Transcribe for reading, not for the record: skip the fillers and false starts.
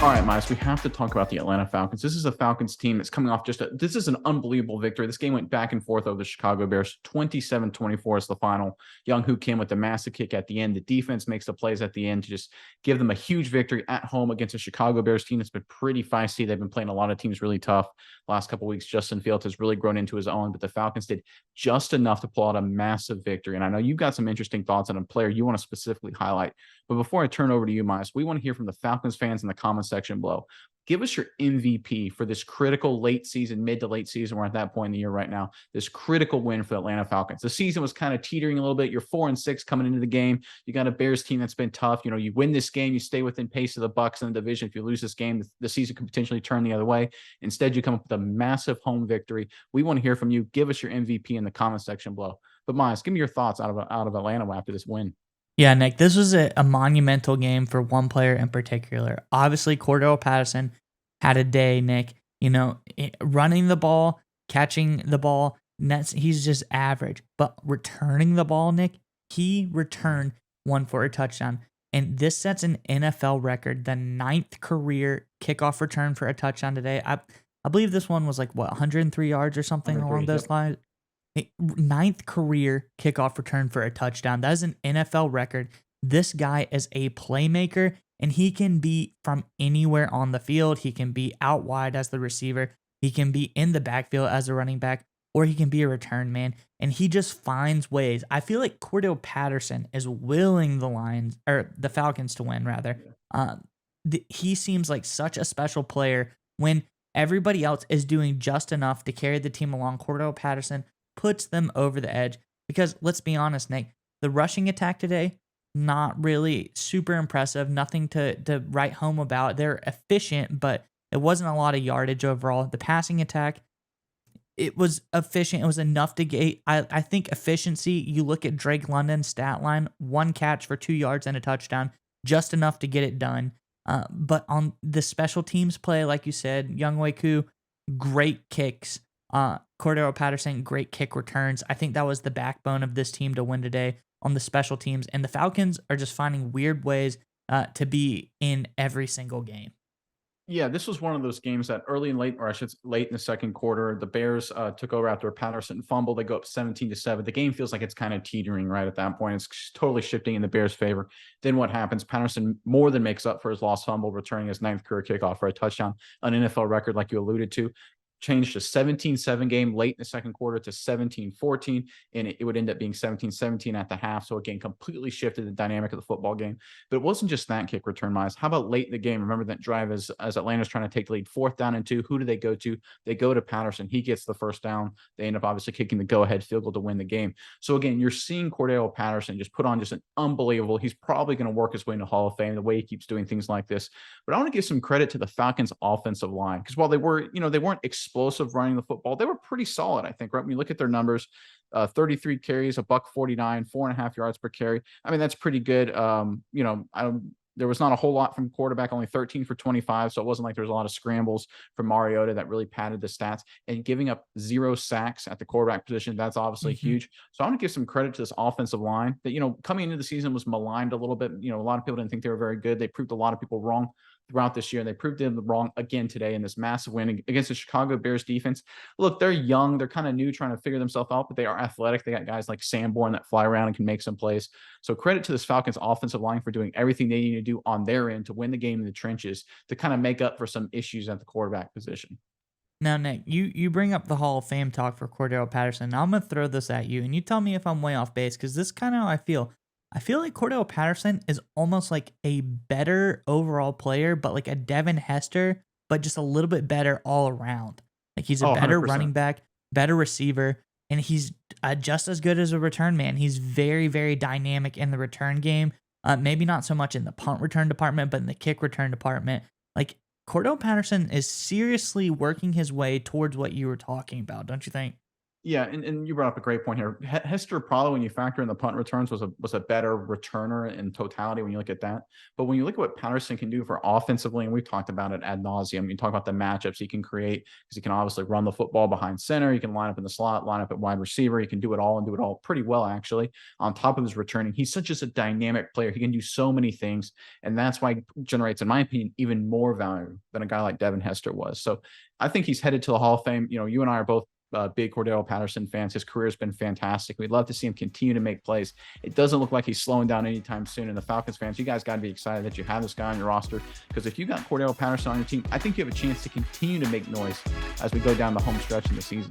All right, Miles, we have to talk about the Atlanta Falcons. This is a Falcons team that's coming off this is an unbelievable victory. This game went back and forth over the Chicago Bears. 27-24 is the final. Young-Hoo Kim with the massive kick at the end. The defense makes the plays at the end to just give them a huge victory at home against a Chicago Bears team that's been pretty feisty. They've been playing a lot of teams really tough. Last couple of weeks, Justin Fields has really grown into his own, but the Falcons did just enough to pull out a massive victory. And I know you've got some interesting thoughts on a player you want to specifically highlight. But before I turn over to you, Miles, we want to hear from the Falcons fans in the comment section below. Give us your MVP for this critical late season, mid to late season. We're at that point in the year right now. This critical win for the Atlanta Falcons. The season was kind of teetering a little bit. You're 4-6 coming into the game. You got a Bears team that's been tough. You know, you win this game, you stay within pace of the Bucs in the division. If you lose this game, the season could potentially turn the other way. Instead, you come up with a massive home victory. We want to hear from you. Give us your MVP in the comment section below. But Miles, give me your thoughts out of Atlanta after this win. Yeah, Nick, this was a monumental game for one player in particular. Obviously, Cordell Patterson had a day, Nick. You know, running the ball, catching the ball, he's just average. But returning the ball, Nick, he returned one for a touchdown. And this sets an NFL record, the 9th career kickoff return for a touchdown today. I believe this one was like, 103 yards or something along those lines. Ninth career kickoff return for a touchdown. That is an NFL record. This guy is a playmaker, and he can be from anywhere on the field. He can be out wide as the receiver. He can be in the backfield as a running back, or he can be a return man. And he just finds ways. I feel like Cordell Patterson is willing the Falcons to win, rather. He seems like such a special player when everybody else is doing just enough to carry the team along. Cordell Patterson puts them over the edge because let's be honest, Nick, the rushing attack today, not really super impressive. Nothing to write home about. They're efficient, but it wasn't a lot of yardage overall. The passing attack, it was efficient. It was enough to get, I think efficiency, you look at Drake London's stat line, 1 catch for 2 yards and a touchdown, just enough to get it done. But on the special teams play, like you said, Younghoe Koo, great kicks. Cordell Patterson, great kick returns. I think that was the backbone of this team to win today on the special teams. And the Falcons are just finding weird ways to be in every single game. Yeah, this was one of those games that early and late, or I should say late in the second quarter, the Bears took over after a Patterson fumble. They go up 17-7. The game feels like it's kind of teetering right at that point. It's totally shifting in the Bears' favor. Then what happens? Patterson more than makes up for his lost fumble, returning his 9th career kickoff for a touchdown, an NFL record, like you alluded to. Changed to 17-7 game late in the second quarter to 17-14, and it would end up being 17-17 at the half. So again, completely shifted the dynamic of the football game. But it wasn't just that kick return, Miles. How about late in the game? Remember that drive as Atlanta's trying to take the lead, 4th down and 2. Who do they go to? They go to Patterson. He gets the first down. They end up obviously kicking the go-ahead field goal to win the game. So again, you're seeing Cordell Patterson just put on just an unbelievable. He's probably going to work his way into Hall of Fame the way he keeps doing things like this. But I want to give some credit to the Falcons offensive line, because while they weren't explosive running the football, they were pretty solid, I think, right? When you look at their numbers, 33 carries, a $149, 4.5 yards per carry. I mean, that's pretty good. There was not a whole lot from quarterback, only 13 for 25. So it wasn't like there was a lot of scrambles from Mariota that really padded the stats, and giving up 0 sacks at the quarterback position. That's obviously huge. So I want to give some credit to this offensive line that, coming into the season was maligned a little bit. A lot of people didn't think they were very good. They proved a lot of people wrong throughout this year, and they proved them wrong again today in this massive win against the Chicago Bears defense. Look, they're young, they're kind of new, trying to figure themselves out, but they are athletic. They got guys like Sanborn that fly around and can make some plays. So credit to this Falcons offensive line for doing everything they need to do on their end to win the game in the trenches, to kind of make up for some issues at the quarterback position. Now, Nick, you bring up the Hall of Fame talk for Cordell Patterson. Now I'm going to throw this at you, and you tell me if I'm way off base, because this is kind of how I feel. I feel like Cordell Patterson is almost like a better overall player, but like a Devin Hester, but just a little bit better all around. Like he's a better 100%. running back, better receiver, and he's just as good as a return man. He's very, very dynamic in the return game. Maybe not so much in the punt return department, but in the kick return department. Like Cordell Patterson is seriously working his way towards what you were talking about, don't you think? Yeah, and you brought up a great point here. Hester probably, when you factor in the punt returns, was a better returner in totality when you look at that. But when you look at what Patterson can do for offensively, and we've talked about it ad nauseum, you talk about the matchups he can create because he can obviously run the football behind center. He can line up in the slot, line up at wide receiver. He can do it all and do it all pretty well, actually. On top of his returning, he's such just a dynamic player. He can do so many ththings, and that's why he generates, in my opinion, even more value than a guy like Devin Hester was. So I think he's headed to the Hall of Fame. You know, you and I are both big Cordero Patterson fans. His career has been fantastic. We'd love to see him continue to make plays. It doesn't look like he's slowing down anytime soon. And the Falcons fans, you guys got to be excited that you have this guy on your roster, because if you got Cordero Patterson on your team, I think you have a chance to continue to make noise as we go down the home stretch in the season.